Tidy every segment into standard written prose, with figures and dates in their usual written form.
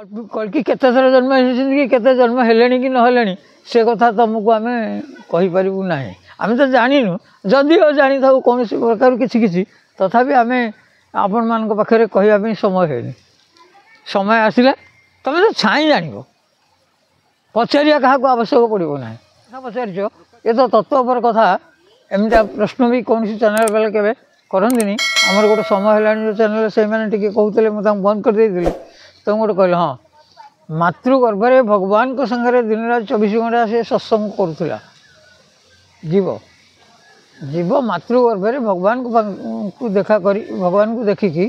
कल्कि केते थर जन्म कि केते जन्म हेलेनी कि नहेलेनी से कथा तुमको आम कहीपरू ना आम तो जानू जदि जानी था कौन प्रकार किसी तथापि आम आपण मान पाखे कहवाई समय है समय आसला तुम तो छाई जान पचारिया क्या आवश्यक पड़ो ना पचार ये तो तत्व पर कथा एमती प्रश्न भी कौन चैनल बेले के करती आमर गोटे समय है जो चैनल से मैंने कहते मुझे बंद कर देती तो गोटे कहले हाँ मातृगर्भरे भगवान को संगे दिन रात 24 घंटा से सत्संग करुला जीव जीव मातृगर्भरे भगवान को देखा करी भगवान को देखिकी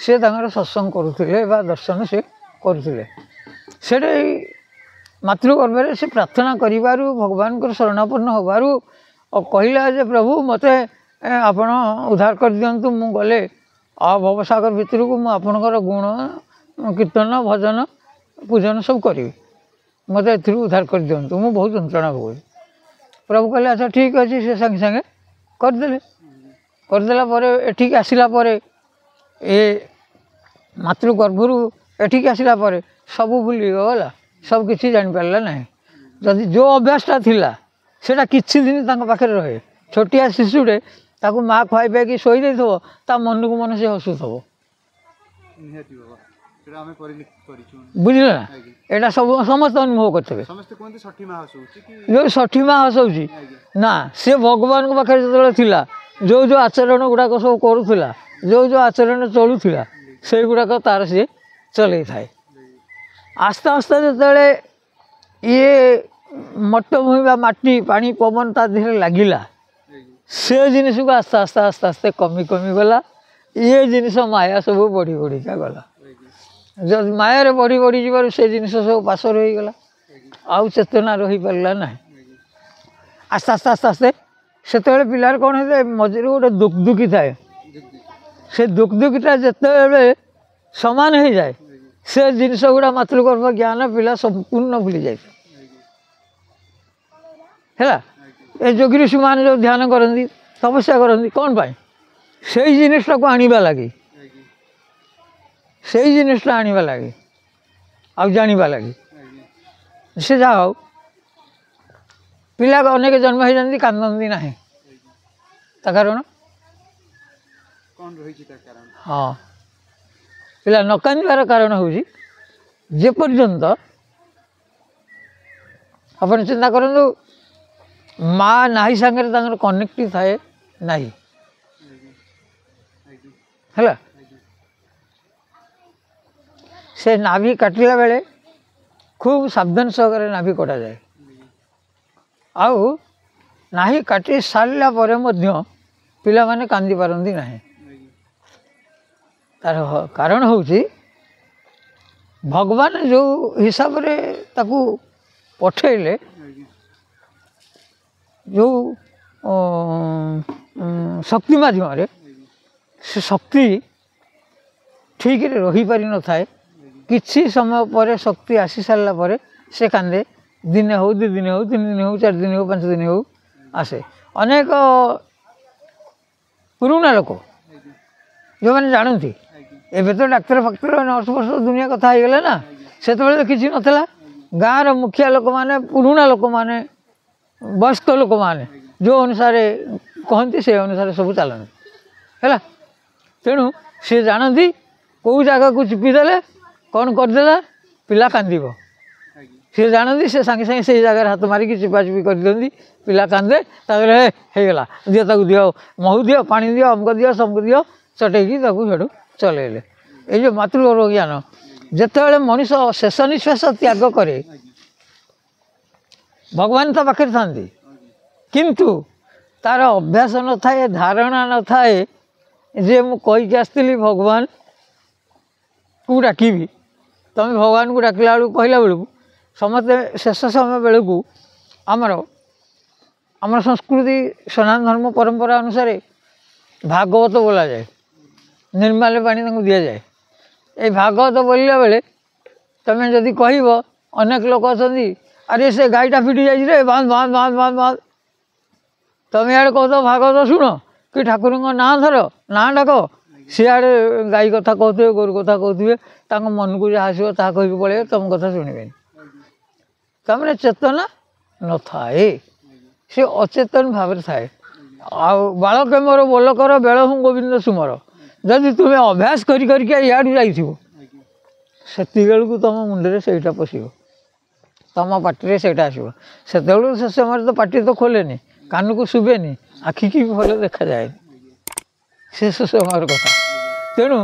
से सत्संग करुले दर्शन से करुले से मातृगर्भरे से प्रार्थना करू भगवान को शरणापन्न होबारू और कहला जे प्रभु मते आपण उद्धार कर दिंतु मु गले आ भवसागर भितर को मुझे आपणकर गुण कीर्तन भजन पूजन सब करी मत ए उद्धार कर दिंतु मु बहुत यंत्रणा भोग प्रभु कहले अच्छा ठीक अच्छे से संगे संगे करदेला एठिक आसला ए मातृगर्भर एठिक आसला सब भूली गला सब किसी जापारा ना जदि जो अभ्यासटा थिला सेटा किछि दिन पाखे रहे छोटिया शिशुटे ताकू माँ खुआई पाई शोई दे ता मन को मन से हसुव बुझल ना यहाँ सब समस्त अनुभव करते जो षठी माँ हसौची ना सी भगवान पाखे जो जो जो आचरण गुड़ाक सब करूला जो जो आचरण चलूला से गुड़ाक तार सी चल थाए आस्ते आस्ते जो ये मट्टभूमि माटी पानी पवन ता देह लगिला से जिनिस को आस्ते आस्ते आस्ते आस्ते कमी कमी गला ये जिनिस माया सब बढ़ी बढ़ी का गला जब माया बढ़ी बढ़ी जीवार से जिनिस सब पास रही गला आउ चेतना रही पारा ना आस्ते आस्ते आस्ते आस्ते से पिलार कौन है मझे गोटे दुखदुखी थाए से दुखदुखीटा जिते सामान हो जाए से जिनिस गुड़ा मातृगर्भ ज्ञान पिला संपूर्ण भूली जाए है ए जोगी ऋषि मान जो ध्यान करती तपस्या करती कौन पाई से जिनिसटा को आनिबा लगी से जिनिसटा आनिबा लगी आ जानिबा लगी से जा हो पिला अनेक जन्म हो जाती कांदती ना कारण हाँ पिला न कांदार कारण हूँ जे पर्यंत अपन चिंता करूँ माँ ना सांगे कनेक्ट थाए ना है से नाभि काटिला बेले खूब सावधान सहकार नाभि कटा जाए आउ नाभि काटि सारा पिला माने कांदी पारंती ना तार कारण हूँ भगवान जो हिसाब रे ताकू पठेले जो शक्ति मध्यम से शक्ति ठीक रही पारि न थाए किछि समय पर शक्ति आसी सारा पर से कांदे दिने हो 2 दिन हो 3 दिन हो 4 दिन हो 5 दिन हो आसे अनेक पुराना लोक जो मैंने जानती एवं तो डाक्तर फाक्तर नर्स फर्स दुनिया कथा हो गला ना से किसी नाला गाँव मुखिया लोक मैंने पुराना लोक मैंने वयस्क लोक मैंने जो अनुसार कहती से अनुसार सब चलती है तेणु सी जानती कौ जगह को चिपीदे कौन करदेला पिला कांदब सी जानती से सांगे सांगे से जगह हाथ मारिकी चिपाचिपी कर दिखती पिला कांदे होगला दियो ताकू दियो महू दियो पानी दियो अमक दियो समक दियो चटेकी सेठू चलेले ये जो मातृगर्भ ज्ञान जिते मनीष शेष निश्वास त्याग करे भगवान ता पाखे था किंतु तार अभ्यास न थाए धारणा न थाए जे मु कहीकि आसती भगवान को डाकिबी तुम भगवान को डाकला बेलू कहला बेलू समस्ते शेष समय बेलू आमर आम संस्कृति सनातन धर्म परंपरा अनुसार भागवत बोला जाए निर्माल्य पानी दि जाए ये भागवत बोलला बेले तुम जदि कह अनेक लोक अच्छा अरे से गाईटा फिटी जाए बांध बांध बांध बांध बांध तुम इे कह भागवत शुण कि ठाकुर ना धर ना डाक सियाड़े गाई कथा कहते गोरु कथा कहते ତାଙ୍କ ମନକୁ ଯାହା ଆସିବ ତାହା କହିକି ପଳେଇବେ, ତୁମ କଥା ଶୁଣିବେନି। ତାମାନେ ଚେତନା ନଥାଏ, ସେ ଅଚେତନ ଭାବରେ ଥାଏ। ଆଉ ବାଳକେ ମୋର ବୋଲ କର ବେଳ ହୁଁ ଗୋବିନ୍ଦ ସୁମର, ଯଦି ତୁମେ ଅଭ୍ୟାସ କରି କରିକି ଇଆଡ଼ୁ ଯାଇଥିବ ସେତିକିବେଳକୁ ତୁମ ମୁଣ୍ଡରେ ସେଇଟା ପଶିବ, ତୁମ ପାଟିରେ ସେଇଟା ଆସିବ। ସେତେବେଳକୁ ସେ ସମୟରେ ତ ପାଟି ତ ଖୋଲେନି, କାନକୁ ଶୁଭେନି, ଆଖିକି ବି ଭଲ ଦେଖାଯାଏନି, ଶେଷ ସମୟର କଥା। ତେଣୁ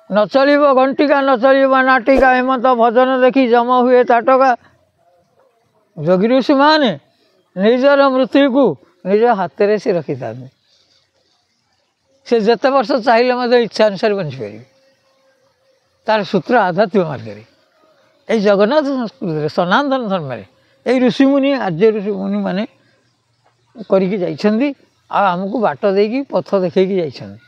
ନ ଚଳିବ ଘଣ୍ଟିକା ନ ଚଳିବ ନାଟିକା, ହେମନ୍ତ ଭଜନ ଦେଖି ଜମ ହୁଏ ତାଟକା। ଯୋଗୀ ଋଷିମାନେ ନିଜର ମୃତ୍ୟୁକୁ ନିଜ ହାତରେ ସେ ରଖିଥାନ୍ତି। ସେ ଯେତେ ବର୍ଷ ଚାହିଁଲେ ମଧ୍ୟ ଇଚ୍ଛା ଅନୁସାରେ ବଞ୍ଚିପାରିବେ। ତାର ସୂତ୍ର ଆଧ୍ୟାତ୍ମିକ ମାର୍ଗରେ, ଏଇ ଜଗନ୍ନାଥ ସଂସ୍କୃତିରେ ସନାତନ ଧର୍ମରେ ଏଇ ଋଷିମୁନି ଆର୍ଯ୍ୟ ଋଷିମୁନି ମାନେ କରିକି ଯାଇଛନ୍ତି, ଆଉ ଆମକୁ ବାଟ ଦେଇକି ପଥ ଦେଖେଇକି ଯାଇଛନ୍ତି।